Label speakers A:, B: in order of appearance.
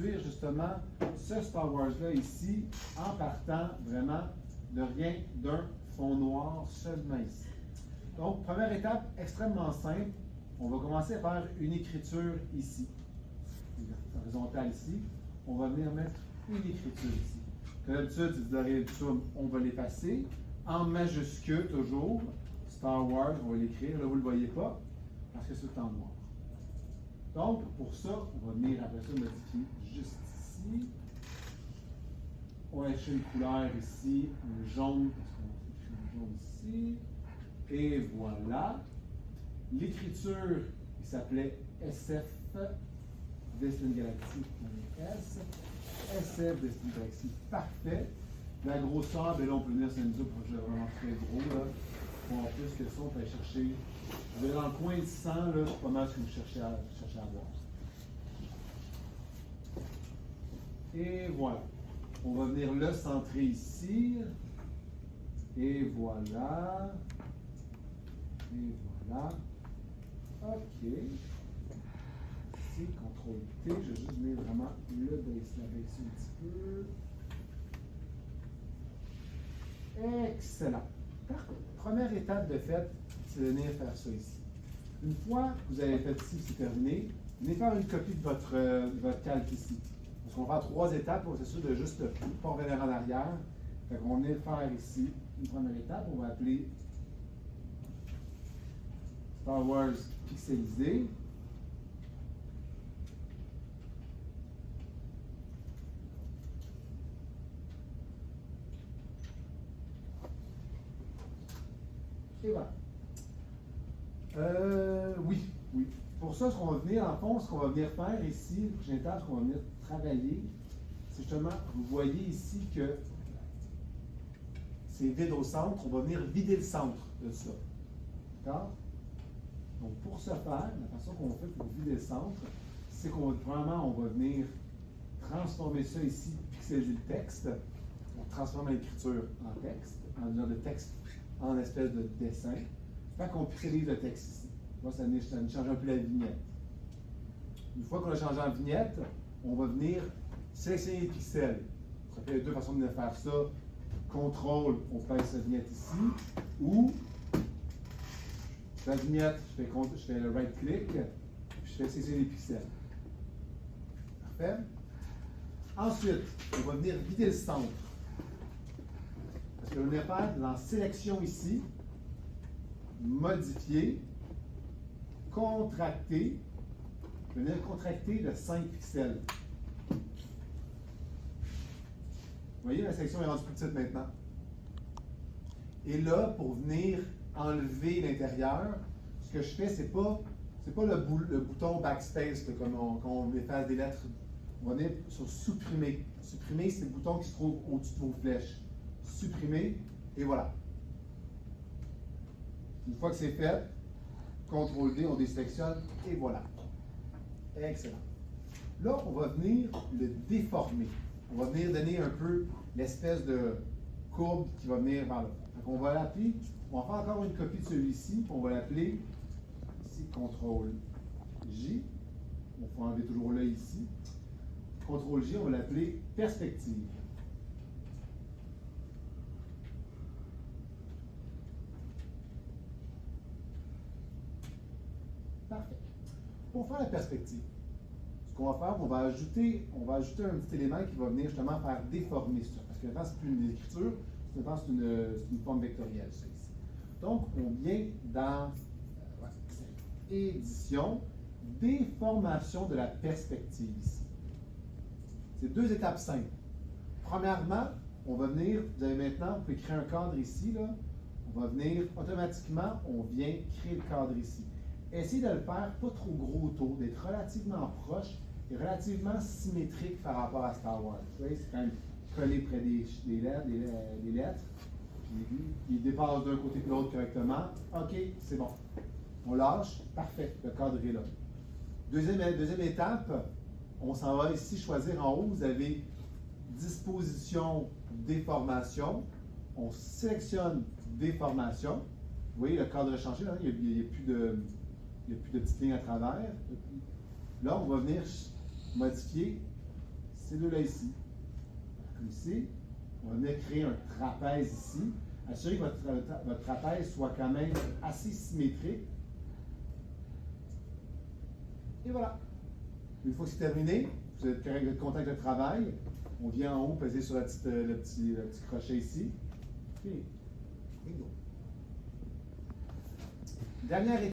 A: Justement, ce Star Wars-là ici, en partant vraiment de rien d'un fond noir seulement ici. Donc, première étape extrêmement simple, on va commencer à faire une écriture ici, horizontale ici. On va venir mettre une écriture ici. Comme d'habitude, si vous aurez l'habitude, on va l'effacer. En majuscule, toujours, Star Wars, on va l'écrire. Là, vous ne le voyez pas, parce que c'est en noir. Donc, pour ça, on va venir après ça modifier juste ici. On va acheter une couleur ici, un jaune, parce qu'on va écrire un jaune ici. Et voilà. L'écriture, il s'appelait SF Destiny Galaxy S. SF Destiny Galaxy, parfait. La grosseur, bien là, on peut venir sur une mesure pour que je vraiment très gros. Là. En plus que ça, on peut aller chercher. Vous avez dans le coin de 100, là, c'est pas mal ce que vous cherchez à voir. Et voilà. On va venir le centrer ici. Et voilà. Et voilà. OK. Ici, CTRL-T. Je vais juste venir vraiment la baisser un petit peu. Excellent. Parfait. Première étape de fait, c'est de venir faire ça ici. Une fois que vous avez fait ici, c'est terminé, venez faire une copie de votre calque ici. Parce qu'on va faire 3 étapes, c'est sûr de juste pas revenir en arrière. Fait qu'on va venir faire ici une première étape, on va appeler Star Wars pixelisé. Et voilà. Oui. Pour ça, ce qu'on va venir, en fond, ce qu'on va venir faire ici, la prochaine étape, ce qu'on va venir travailler, c'est justement, vous voyez ici que c'est vide au centre, on va venir vider le centre de ça. D'accord? Donc, pour ce faire, la façon qu'on fait pour vider le centre, c'est qu'on va, premièrement, on va venir transformer ça ici, pixeliser le texte, on transforme l'écriture en texte, en genre de texte en espèce de dessin. Fait qu'on pixelise le texte ici. Là, ça nous change un peu la vignette. Une fois qu'on a changé en vignette, on va venir sélectionner les pixels. Il y a 2 façons de faire ça. CTRL, on pèse la vignette ici, ou la vignette, je fais le right click, puis je fais sélectionner les pixels. Parfait. Ensuite, on va venir vider le centre. Parce que je vais venir faire dans sélection ici, modifier, contracter. Je vais venir contracter de 5 pixels. Vous voyez, la sélection est rendue plus petite maintenant. Et là, pour venir enlever l'intérieur, ce que je fais, c'est pas le bouton backspace, là, comme quand on efface des lettres. On va venir sur supprimer. Supprimer, c'est le bouton qui se trouve au-dessus de vos flèches. Supprimer, et voilà. Une fois que c'est fait, CTRL-D, on désélectionne, et voilà. Excellent. Là, on va venir le déformer. On va venir donner un peu l'espèce de courbe qui va venir vers le fond. Donc, on va l'appeler, on va faire encore une copie de celui-ci, on va l'appeler, ici, CTRL-J. On va enlever toujours là ici. CTRL-J, on va l'appeler perspective. Parfait. Pour faire la perspective, ce qu'on va faire, on va ajouter un petit élément qui va venir justement faire déformer ça. Parce que maintenant, ce n'est plus une écriture, c'est une forme vectorielle, ça ici. Donc, on vient dans édition, déformation de la perspective ici. C'est 2 étapes simples. Premièrement, on va venir, vous avez maintenant, vous pouvez créer un cadre ici, là. On va venir automatiquement, on vient créer le cadre ici. Essayez de le faire pas trop gros autour, d'être relativement proche et relativement symétrique par rapport à Star Wars. Vous voyez, c'est quand même collé près des lettres. Il dépasse d'un côté et de l'autre correctement. OK, c'est bon. On lâche. Parfait. Le cadre est là. Deuxième étape, on s'en va ici choisir en haut. Vous avez disposition, déformation. On sélectionne déformation. Vous voyez, le cadre a changé. Là. Il n'y a plus de petites lignes à travers. Là, on va venir modifier ces deux-là ici. Comme ici, on va venir créer un trapèze ici. Assurez que votre trapèze soit quand même assez symétrique. Et voilà. Une fois que c'est terminé, vous êtes correct, vous êtes content avec le travail. On vient en haut, peser sur le petit crochet ici. Fini. Bingo. Dernière étape.